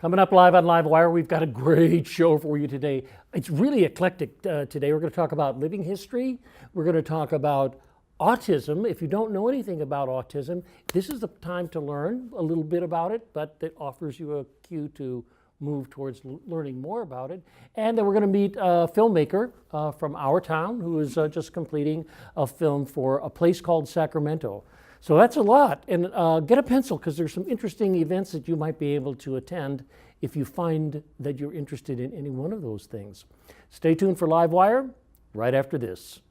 Coming up live on LiveWire, we've got a great show for you today. It's really eclectic today. We're going to talk about living history. We're going to talk about autism. If you don't know anything about autism, this is the time to learn a little bit about it, but it offers you a cue to move towards learning more about it. And then we're going to meet a filmmaker from our town who is just completing a film for a place called Sacramento. So that's a lot. And get a pencil, because there's some interesting events that you might be able to attend if you find that you're interested in any one of those things. Stay tuned for LiveWire right after this.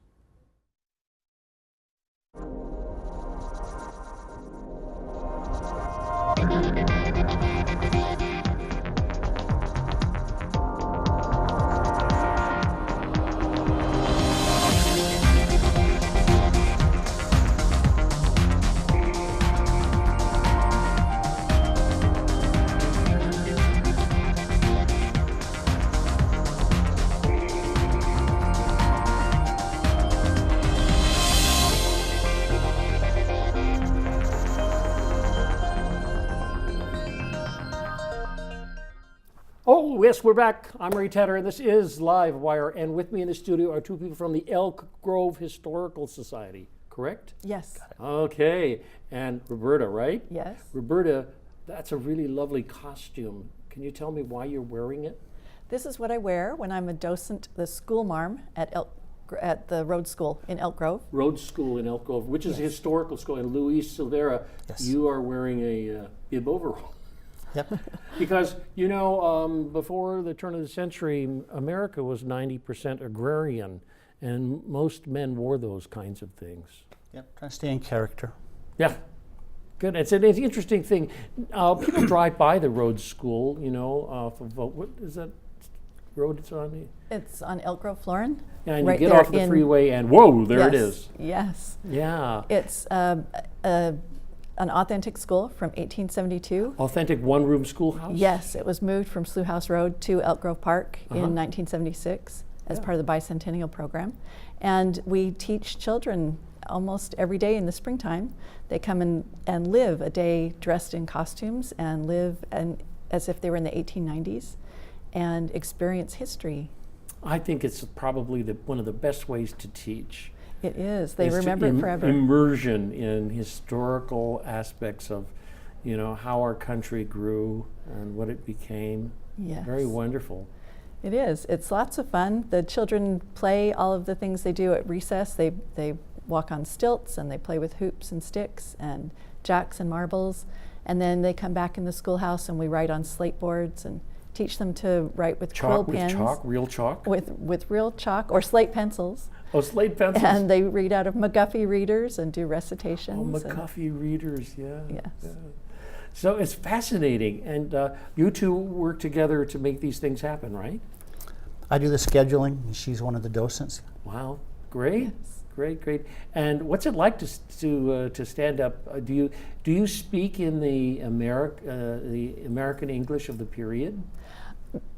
Oh, yes, we're back. I'm Ray Tedder, and this is LiveWire. And with me in the studio are two people from the Elk Grove Historical Society, correct? Yes. Okay. And Roberta, right? Yes. Roberta, that's a really lovely costume. Can you tell me why you're wearing it? This is what I wear when I'm a docent, the school marm at the Rhoads School in Elk Grove. Rhoads School in Elk Grove, which is a historical school. And Luis Silvera, Yes. you are wearing a bib overall. Yep. Because, you know, before the turn of the century, America was 90% agrarian, and most men wore those kinds of things. Yep. Trying to stay in character. Yeah, good. It's an interesting thing. People drive by the Rhoads School, you know, off of, what is that road it's on? It's on Elk Grove, Florin. Yeah, and right you get there off the freeway and whoa, there it is. Yes. Yeah. It's an authentic school from 1872. Authentic one-room schoolhouse? Yes, it was moved from Slough House Road to Elk Grove Park in 1976 as part of the bicentennial program. And we teach children almost every day in the springtime. They come in and live a day dressed in costumes and live as if they were in the 1890s and experience history. I think it's probably one of the best ways to teach. It is. They remember it forever. Immersion in historical aspects of, you know, how our country grew and what it became. Yes. Very wonderful. It is. It's lots of fun. The children play all of the things they do at recess. They walk on stilts and they play with hoops and sticks and jacks and marbles. And then they come back in the schoolhouse and we write on slate boards and teach them to write with quill pens. Real chalk? With real chalk or slate pencils. Oh, slate pencils. And they read out of McGuffey readers and do Oh, recitations. McGuffey readers, yeah. Yes. Yeah. So it's fascinating. And you two work together to make these things happen, right? I do the scheduling, and she's one of the docents. Wow, great. Yes. Great. And what's it like to stand up? Do you speak in the American English of the period?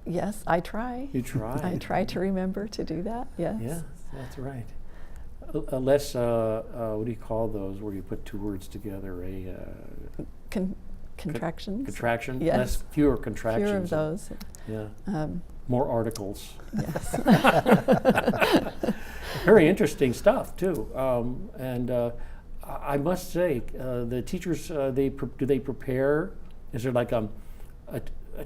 Yes, I try. You try. I try to remember to do that, yes. Yeah, that's right. Less, what do you call those where you put two words together? Contractions. Contraction? Yes. Fewer contractions. Fewer of those. Yeah. More articles. Yes. Very interesting stuff too. And I must say, the teachers, do they prepare? Is there like a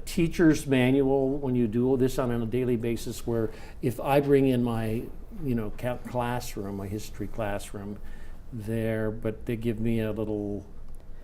teacher's manual when you do this on a daily basis, where if I bring in my, you know, classroom, my history classroom there, but they give me a little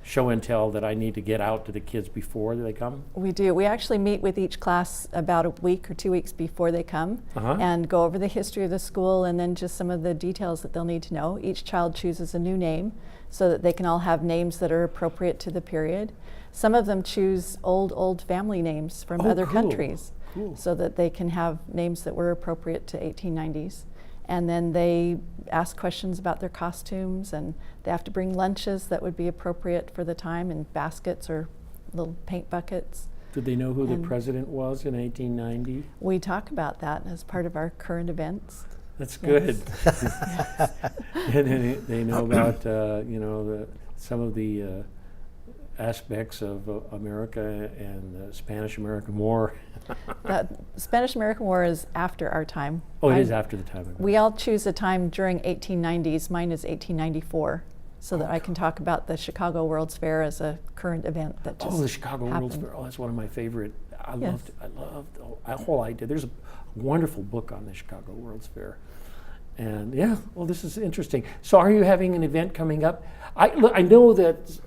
show and tell that I need to get out to the kids before they come? We do. We actually meet with each class about a week or 2 weeks before they come and go over the history of the school and then just some of the details that they'll need to know. Each child chooses a new name so that they can all have names that are appropriate to the period. Some of them choose old family names from other countries so that they can have names that were appropriate to 1890s. And then they ask questions about their costumes, and they have to bring lunches that would be appropriate for the time in baskets or little paint buckets. Did they know who the president was in 1890? We talk about that as part of our current events. That's good. And they know about, you know, some of the aspects of America and the Spanish-American War. The Spanish-American War is after our time. Oh, it is after the time of it. We all choose a time during 1890s. Mine is 1894, so that I can talk about the Chicago World's Fair as a current event that just the Chicago World's happened. Fair. Oh, that's one of my favorite. I Yes. loved the whole idea. There's a wonderful book on the Chicago World's Fair. And yeah, well, this is interesting. So are you having an event coming up? I know that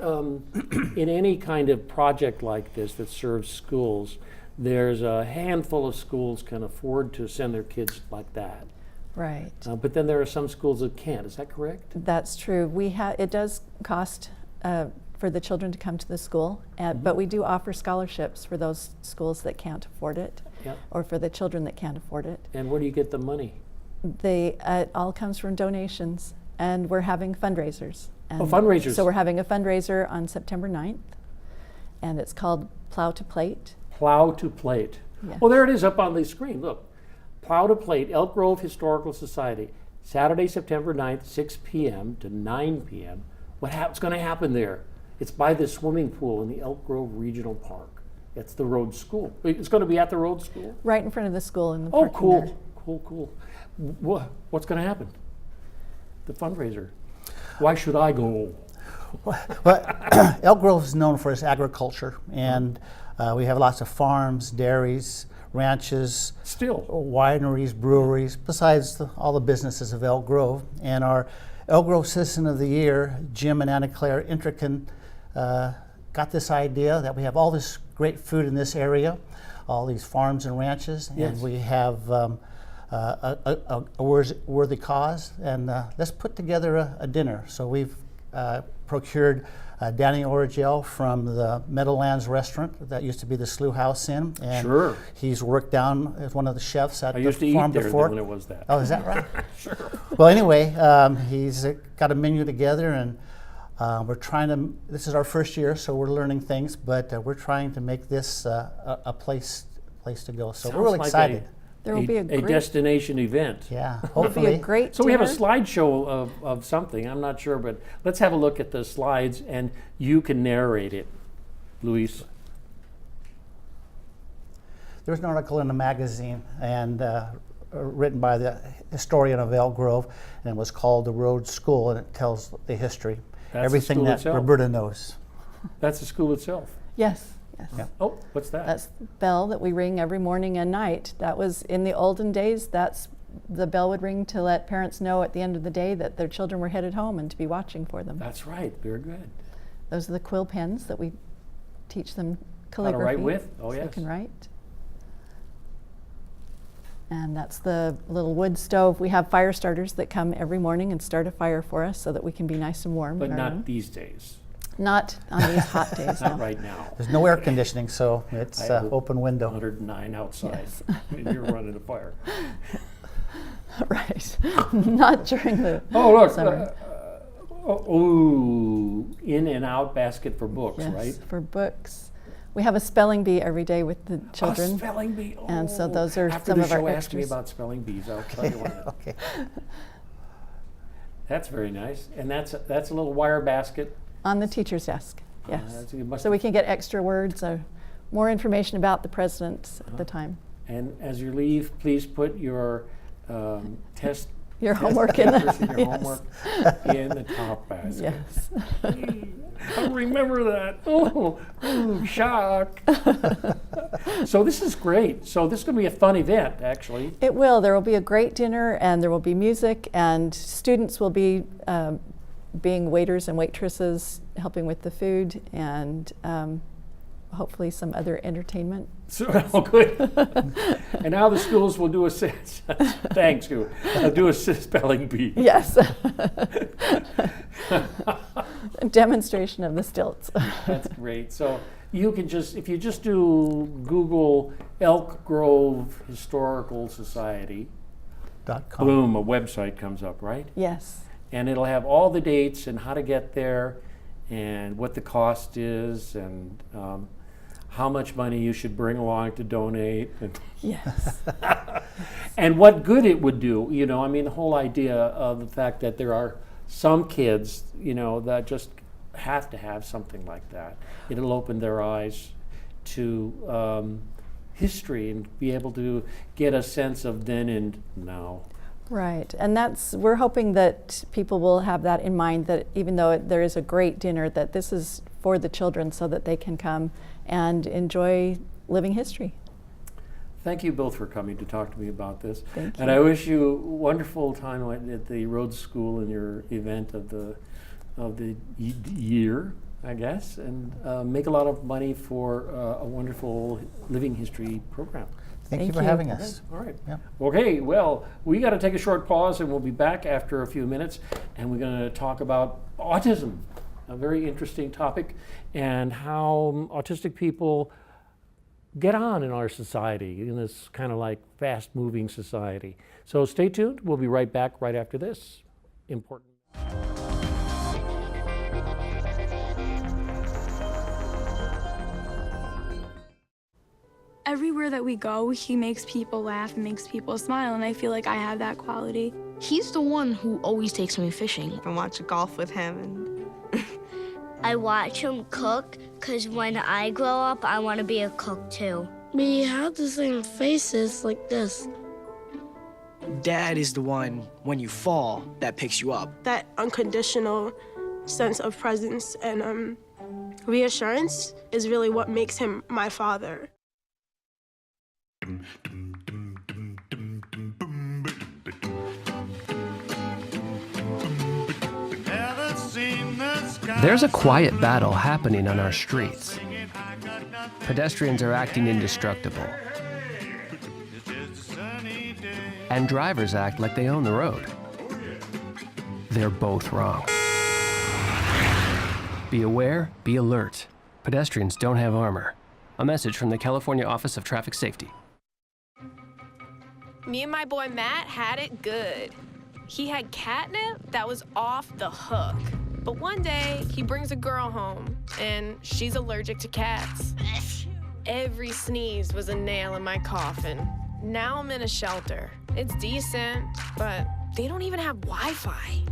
in any kind of project like this that serves schools, there's a handful of schools can afford to send their kids like that. Right. But then there are some schools that can't. Is that correct? That's true. It does cost for the children to come to the school, but we do offer scholarships for those schools that can't afford it, Yeah. or for the children that can't afford it. And where do you get the money? It all comes from donations, and we're having fundraisers. And Fundraisers. So we're having a fundraiser on September 9th, and it's called Plow to Plate. Plow to Plate. Yes. Well, there it is up on the screen. Look. Plow to Plate, Elk Grove Historical Society, Saturday, September 9th, 6 p.m. to 9 p.m. What's going to happen there? It's by the swimming pool in the Elk Grove Regional Park. It's the Rhoads School. It's going to be at the Rhoads School? Right in front of the school in the Oh, parking cool. there. Cool. What's going to happen? The fundraiser. Why should I go? Well, Elk Grove is known for its agriculture, and we have lots of farms, dairies, ranches, Still. wineries, breweries, besides all the businesses of Elk Grove. And our Elk Grove Citizen of the Year, Jim and Anna Claire Intrican, got this idea that we have all this great food in this area, all these farms and ranches, Yes. and we have a worthy cause, and let's put together a dinner. So we've procured Danny Origel from the Meadowlands restaurant that used to be the Slough House Inn, and Sure. he's worked down as one of the chefs at I the used to eat farm there before. when it was that. Oh, is that right? Sure. Well, anyway, he's got a menu together, and we're trying to. This is our first year, so we're learning things, but we're trying to make this a place to go. So we're really Sounds excited. There will be a great, destination event. Yeah, it'll be a hopefully. great So we have a dinner. slideshow of something. I'm not sure, but let's have a look at the slides, and you can narrate it, Luis. There was an article in a magazine and written by the historian of Elk Grove, and it was called The Rhoads School, and it tells the history, That's everything the school that itself. Roberta knows. That's the school itself. Yes. Yeah. Oh, what's that? That's the bell that we ring every morning and night. That was in the olden days. That's the bell would ring to let parents know at the end of the day that their children were headed home and to be watching for them. That's right. Very good. Those are the quill pens that we teach them How to calligraphy. write with? Oh, so yes. they can write. And that's the little wood stove. We have fire starters that come every morning and start a fire for us so that we can be nice and warm But in our not room. these days. Not on these hot days. Not no. right now. There's no air conditioning, so it's I have a open window. 109 outside, Yes. and you're running a fire. Right. Not during the Oh, look. summer. In and out basket for books, Yes, right? for books. We have a spelling bee every day with the children. A spelling bee. Oh. And so those are After some the of our show, ask me extras. about spelling bees. I'll tell you one. Okay. That's very nice. And that's a little wire basket. On the teacher's desk, yes. You must So we can get extra words or more information about the presidents at the time. And as you leave, please put your test Your homework in papers and the, your yes. homework in the top basket. Yes. I remember that. Oh, shock. So this is great. So this is going to be a fun event, actually. It will. There will be a great dinner and there will be music and students will be being waiters and waitresses helping with the food and hopefully some other entertainment. So, oh, good. And now the schools will do a thanks, you. Do a spelling bee. Yes. Demonstration of the stilts. That's great. So you can if you just do Google Elk Grove Historical Society, .com. boom, a website comes up, right? Yes. And it'll have all the dates and how to get there and what the cost is and how much money you should bring along to donate Yes. and what good it would do. You know, I mean, the whole idea of the fact that there are some kids, you know, that just have to have something like that. It'll open their eyes to history and be able to get a sense of then and now. Right, and we're hoping that people will have that in mind, that even though there is a great dinner, that this is for the children so that they can come and enjoy living history. Thank you both for coming to talk to me about this. Thank you. And I wish you a wonderful time at the Rhoads School in your event of the year, I guess, and make a lot of money for a wonderful living history program. Thank you Thank for you. having us. All right. Yep. Okay, well, we got to take a short pause and we'll be back after a few minutes, and we're going to talk about autism, a very interesting topic, and how autistic people get on in our society, in this kind of like fast-moving society. So stay tuned. We'll be right back right after this important. Everywhere that we go, he makes people laugh and makes people smile, and I feel like I have that quality. He's the one who always takes me fishing. And watch golf with him. And I watch him cook, because when I grow up, I want to be a cook too. We have the same faces like this. Dad is the one, when you fall, that picks you up. That unconditional sense of presence and reassurance is really what makes him my father. There's a quiet battle happening on our streets. Pedestrians are acting indestructible. And drivers act like they own the road. They're both wrong. Be aware, be alert. Pedestrians don't have armor. A message from the California Office of Traffic Safety. Me and my boy Matt had it good. He had catnip that was off the hook. But one day, he brings a girl home, and she's allergic to cats. Every sneeze was a nail in my coffin. Now I'm in a shelter. It's decent, but they don't even have Wi-Fi.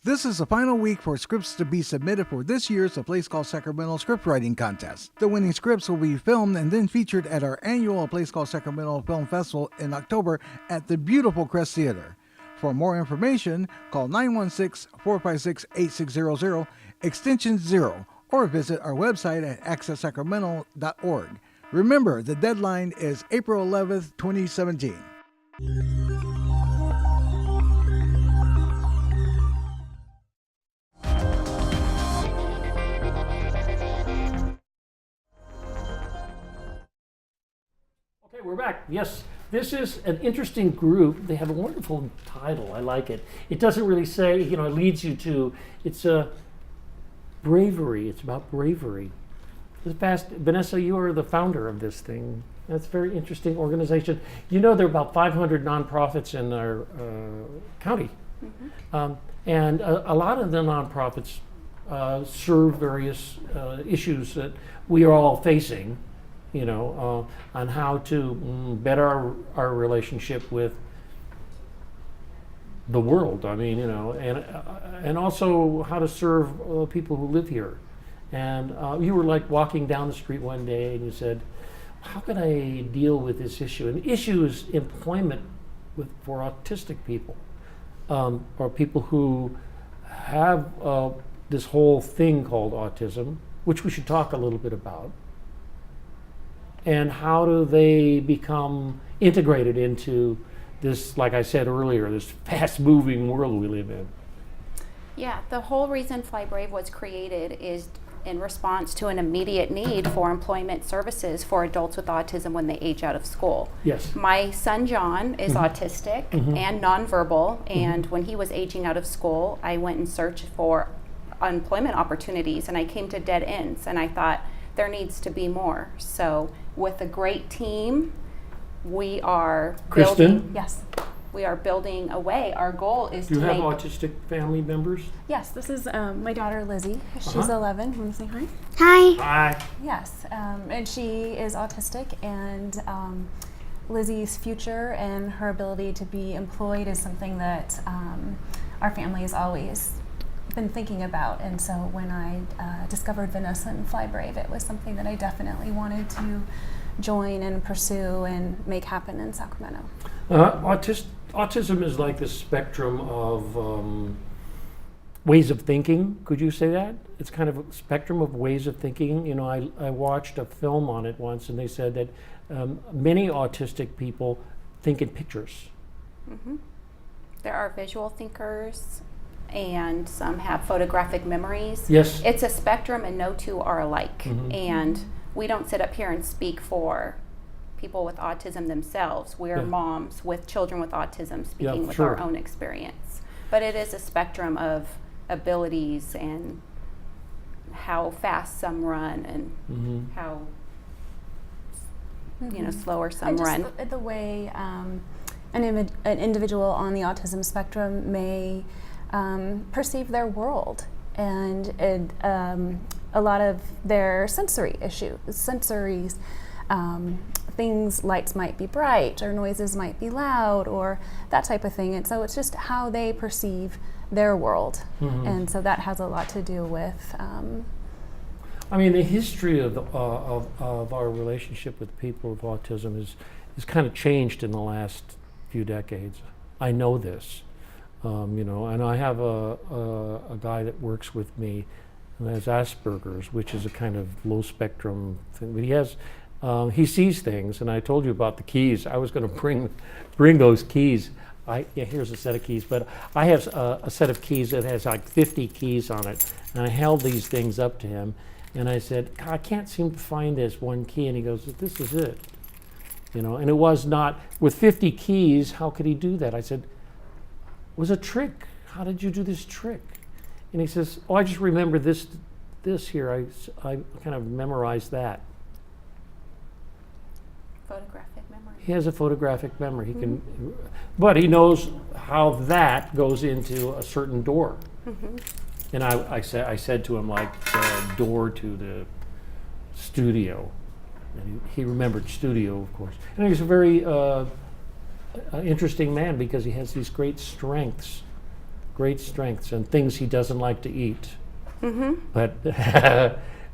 This is the final week for scripts to be submitted for this year's A Place Called Sacramento script writing contest. The winning scripts will be filmed and then featured at our annual A Place Called Sacramento Film Festival in October at the beautiful Crest Theater. For more information, call 916-456-8600, extension 0, or visit our website at accesssacramento.org. Remember, the deadline is April 11th, 2017. We're back. Yes, this is an interesting group. They have a wonderful title. I like it. It doesn't really say, it leads you to, it's a bravery. It's about bravery. Vanessa, you are the founder of this thing. That's a very interesting organization. There are about 500 nonprofits in our county. Mm-hmm. And a lot of the nonprofits serve various issues that we are all facing. On how to better our relationship with the world. And also how to serve people who live here. And you were like walking down the street one day and you said, how can I deal with this issue? And the issue is employment for autistic people, or people who have this whole thing called autism, which we should talk a little bit about. And how do they become integrated into this, like I said earlier, this fast-moving world we live in? Yeah, the whole reason Fly Brave was created is in response to an immediate need for employment services for adults with autism when they age out of school. Yes. My son John is autistic and nonverbal, and when he was aging out of school, I went and searched for employment opportunities, and I came to dead ends, and I thought there needs to be more. So with a great team, we are building. Kristen? Yes. we are building away. Our goal is Do you to have make... autistic family members? Yes, this is my daughter Lizzie. She's 11. Want to say hi? Hi. Hi. Yes, and she is autistic, and Lizzie's future and her ability to be employed is something that our family has always been thinking about. And so when I discovered Vanessa and Fly Brave, it was something that I definitely wanted to join and pursue and make happen in Sacramento. Autism is like the spectrum of ways of thinking. Could you say that? It's kind of a spectrum of ways of thinking. You know, I watched a film on it once, and they said that many autistic people think in pictures. Mm-hmm. There are visual thinkers, and some have photographic memories. Yes. It's a spectrum, and no two are alike. Mm-hmm. And we don't sit up here and speak for people with autism themselves. We're moms with children with autism speaking with our own experience. But it is a spectrum of abilities and how fast some run and how slower some and just run. The way an individual on the autism spectrum may perceive their world, and a lot of their sensory things, lights might be bright or noises might be loud or that type of thing. And so it's just how they perceive their world. And so that has a lot to do with I mean, the history of our relationship with people with autism is kind of changed in the last few decades. I know this, and I have a guy that works with me who has Asperger's, which is a kind of low spectrum thing. But he sees things, and I told you about the keys. I was going to bring those keys. Here's a set of keys, but I have a set of keys that has like 50 keys on it, and I held these things up to him, and I said, I can't seem to find this one key, and he goes, this is it. And it was not, with 50 keys, how could he do that? I said, it was a trick. How did you do this trick? And he says, I just remember this here. I kind of memorized that. Photographic memory. He has a photographic memory. He can, but he knows how that goes into a certain door. And I said to him, like, the door to the studio. And he remembered studio, of course. And he's a very interesting man because he has these great strengths and things he doesn't like to eat. But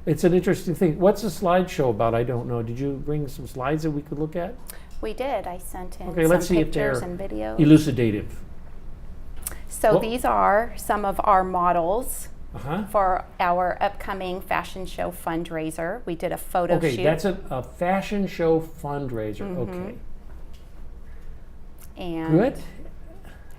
it's an interesting thing. What's the slideshow about? I don't know. Did you bring some slides that we could look at? We did. I sent in let's some see pictures if they're and videos. elucidative. So these are some of our models for our upcoming fashion show fundraiser. We did a photo shoot. Okay, that's a fashion show fundraiser. Okay. And good.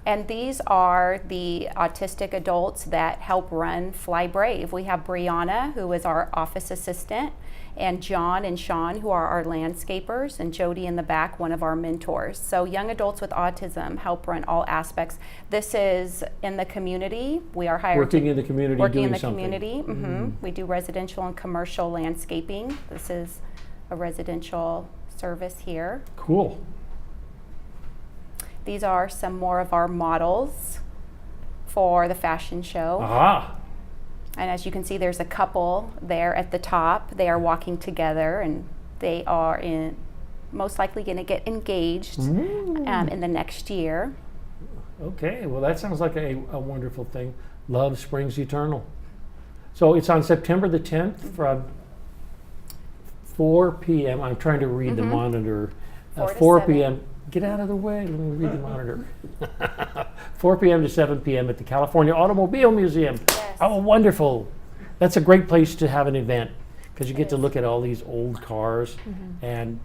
And these are the autistic adults that help run Fly Brave. We have Brianna, who is our office assistant, and John and Sean, who are our landscapers, and Jody in the back, one of our mentors. So young adults with autism help run all aspects. This is in the community. We are hired working in the community, working doing in the something. Community. We do residential and commercial landscaping. This is a residential service here. Cool. These are some more of our models for the fashion show. And as you can see, there's a couple there at the top. They are walking together, and they are most likely going to get engaged in the next year. Okay, well, that sounds like a wonderful thing. Love springs eternal. So it's on September the 10th from 4 p.m. I'm trying to read the monitor. 4 p.m. Get out of the way, let me read the monitor. 4 p.m. to 7 p.m. at the California Automobile Museum. Yes. Oh, wonderful. That's a great place to have an event because you get to look at all these old cars. And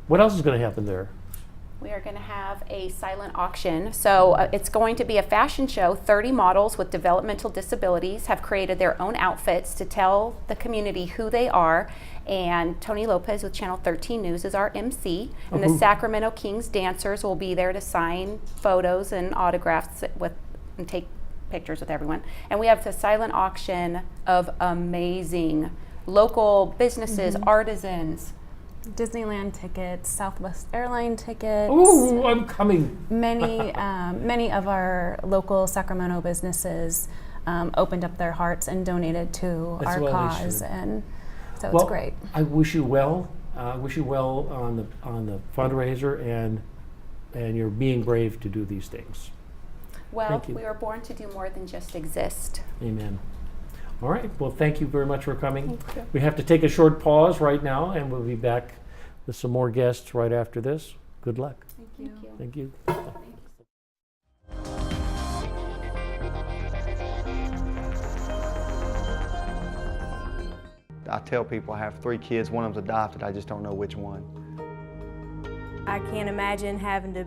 what else is going to happen there? We are going to have a silent auction. So it's going to be a fashion show. 30 models with developmental disabilities have created their own outfits to tell the community who they are. And Tony Lopez with Channel 13 News is our MC. And the Sacramento Kings dancers will be there to sign photos and autographs and take pictures with everyone. And we have the silent auction of amazing local businesses, artisans, Disneyland tickets, Southwest Airline tickets. Ooh, I'm coming. Many of our local Sacramento businesses opened up their hearts and donated to That's our well cause, and so well, it's great. I wish you well. I wish you well on the fundraiser, and you're being brave to do these things. Well, we were born to do more than just exist. Amen. All right. Well, thank you very much for coming. We have to take a short pause right now, and we'll be back with some more guests right after this. Good luck. Thank you. Thank you. I tell people I have 3 kids, one of them's adopted, I just don't know which one. I can't imagine having to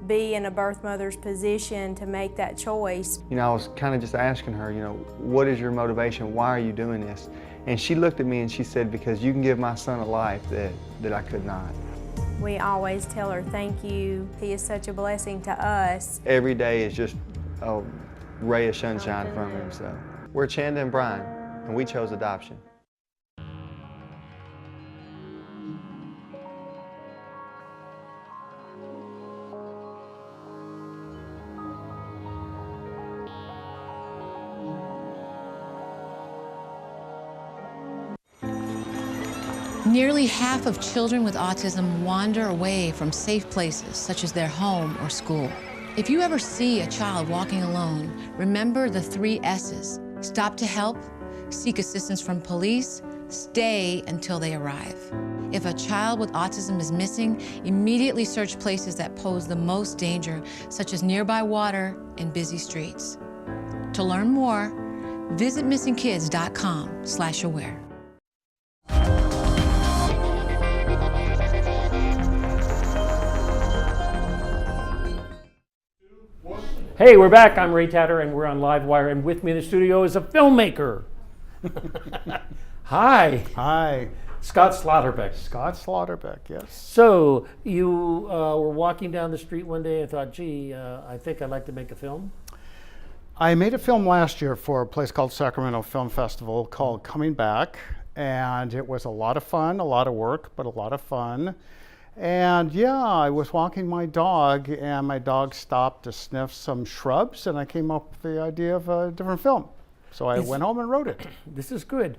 be in a birth mother's position to make that choice. You know, I was kind of just asking her, you know, what is your motivation? Why are you doing this? And she looked at me and she said, because you can give my son a life that I could not. We always tell her thank you. He is such a blessing to us. Every day is just a ray of sunshine from him. So we're Chanda and Brian, and we chose adoption. Nearly half of children with autism wander away from safe places, such as their home or school. If you ever see a child walking alone, remember the 3 S's. Stop to help, seek assistance from police, stay until they arrive. If a child with autism is missing, immediately search places that pose the most danger, such as nearby water and busy streets. To learn more, visit missingkids.com/aware. Hey, we're back. I'm Ray Tatter, and we're on LiveWire, and with me in the studio is a filmmaker. Hi. Hi. Scott Slaughterbeck. Scott Slaughterbeck, yes. So you were walking down the street one day and thought, gee, I think I'd like to make a film? I made a film last year for a place called Sacramento Film Festival called Coming Back, and it was a lot of fun, a lot of work, but a lot of fun. And yeah, I was walking my dog, and my dog stopped to sniff some shrubs, and I came up with the idea of a different film. So I went home and wrote it. This is good.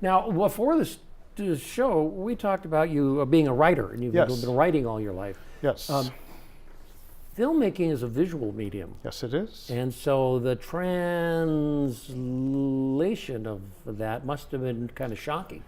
Now, before this show, we talked about you being a writer, and you've been writing all your life. Yes. Filmmaking is a visual medium. Yes, it is. And so the translation of that must have been kind of shocking.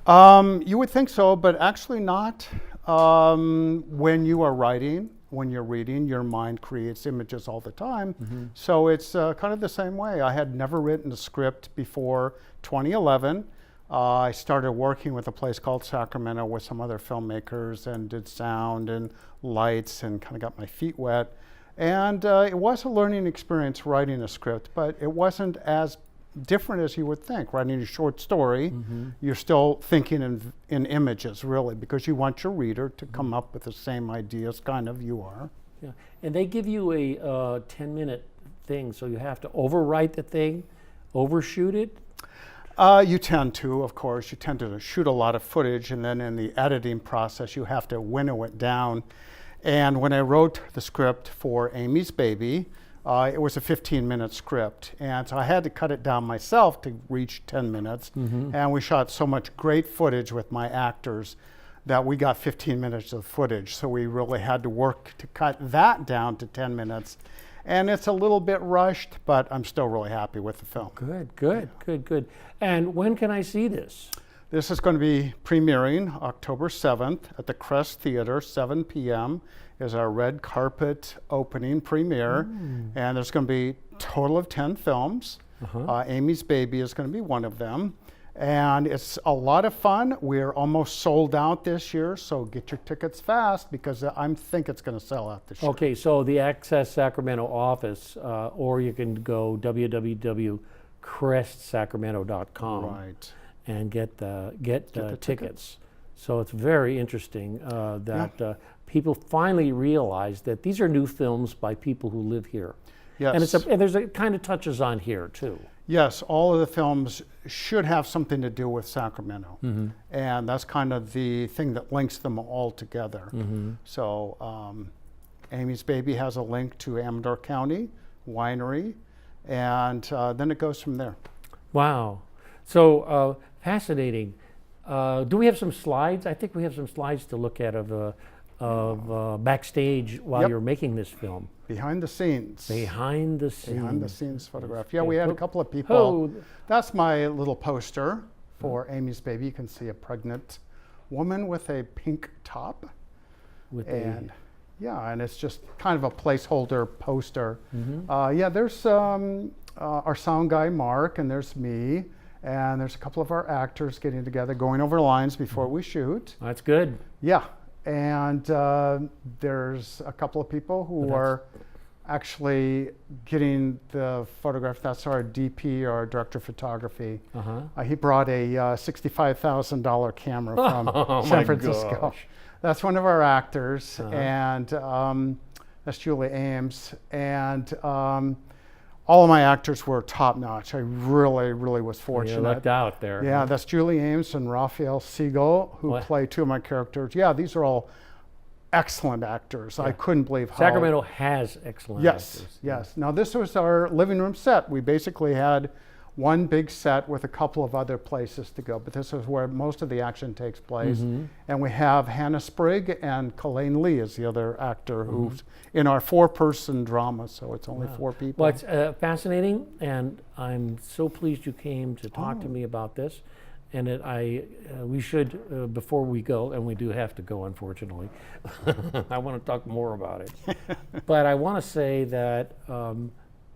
You would think so, but actually not. When you are writing, when you're reading, your mind creates images all the time. Mm-hmm. So it's kind of the same way. I had never written a script before 2011. I started working with a place called Sacramento with some other filmmakers and did sound and lights and kind of got my feet wet. And it was a learning experience writing a script, but it wasn't as different as you would think. Writing a short story, you're still thinking in images, really, because you want your reader to come up with the same ideas kind of you are. Yeah. And they give you a 10-minute thing, so you have to overwrite the thing, overshoot it? You tend to, of course. You tend to shoot a lot of footage, and then in the editing process, you have to winnow it down. And when I wrote the script for Amy's Baby, it was a 15-minute script, and so I had to cut it down myself to reach 10 minutes. And we shot so much great footage with my actors that we got 15 minutes of footage. So we really had to work to cut that down to 10 minutes. And it's a little bit rushed, but I'm still really happy with the film. Good, good, good, good. And when can I see this? This is going to be premiering October 7th at the Crest Theater, 7 p.m. is our red carpet opening premiere. And there's going to be a total of 10 films. Amy's Baby is going to be one of them. And it's a lot of fun. We're almost sold out this year, so get your tickets fast because I think it's going to sell out this year. Okay, so the Access Sacramento office, or you can go www.crestsacramento.com. Right. And get the tickets. So it's very interesting that people finally realize that these are new films by people who live here. Yes. And there's a kind of touches on here too. Yes, all of the films should have something to do with Sacramento. Mhm. And that's kind of the thing that links them all together. Mhm. So Amy's Baby has a link to Amador County Winery, and then it goes from there. Wow. So fascinating. Do we have some slides? I think we have some slides to look at of backstage while Yep. you're making this film. Behind the scenes. Behind the scenes. Behind the scenes photograph. Yeah, Okay. we had a Oh, couple of people. oh. That's my little poster for Amy's Baby. You can see a pregnant woman with a pink top. With and yeah, and it's just kind of a placeholder poster. Mhm. Yeah, there's our sound guy, Mark, and there's me. And there's a couple of our actors getting together, going over lines before we shoot. That's good. Yeah, and there's a couple of people who are actually getting the photograph. That's our DP, our director of photography. He brought a $65,000 camera from Oh, San my Francisco. gosh. That's one of our actors, and that's Julie Ames. And all of my actors were top notch. I really, really was fortunate. You lucked out there. Yeah, that's Julie Ames and Raphael Siegel, who play two of my characters. Yeah, these are all excellent actors. I couldn't believe how... Sacramento has excellent actors. Yes. Now, this was our living room set. We basically had one big set with a couple of other places to go, but this is where most of the action takes place. Mhm. And we have Hannah Sprigg and Colleen Lee is the other actor who's in our 4-person drama, so it's only 4 people. Well, it's fascinating, and I'm so pleased you came to talk to me about this. And we should, before we go, and we do have to go, unfortunately, I want to talk more about it. But I want to say that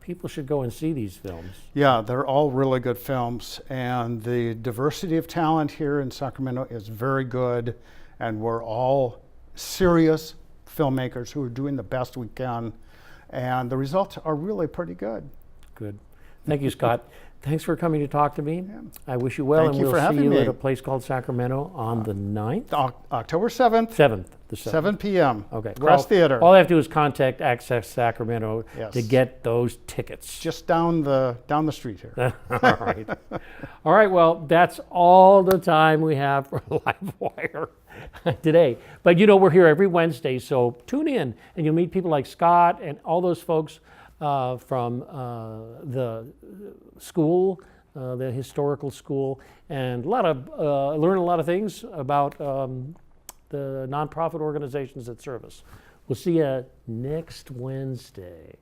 people should go and see these films. Yeah, they're all really good films, and the diversity of talent here in Sacramento is very good, and we're all serious filmmakers who are doing the best we can, and the results are really pretty good. Good. Thank you, Scott. Thanks for coming to talk to me. I wish you well, Thank you and for we'll see having you me. at a place called Sacramento on the 9th? October 7th. 7th. The 7 p.m. Okay. Crest Theater. All I have to do is contact Access Sacramento Yes. to get those tickets. Just down the street here. All right. All right, well, that's all the time we have for LiveWire today. But you know, we're here every Wednesday, so tune in and you'll meet people like Scott and all those folks from the school, the historical school, and learn a lot of things about the nonprofit organizations that serve us. We'll see you next Wednesday.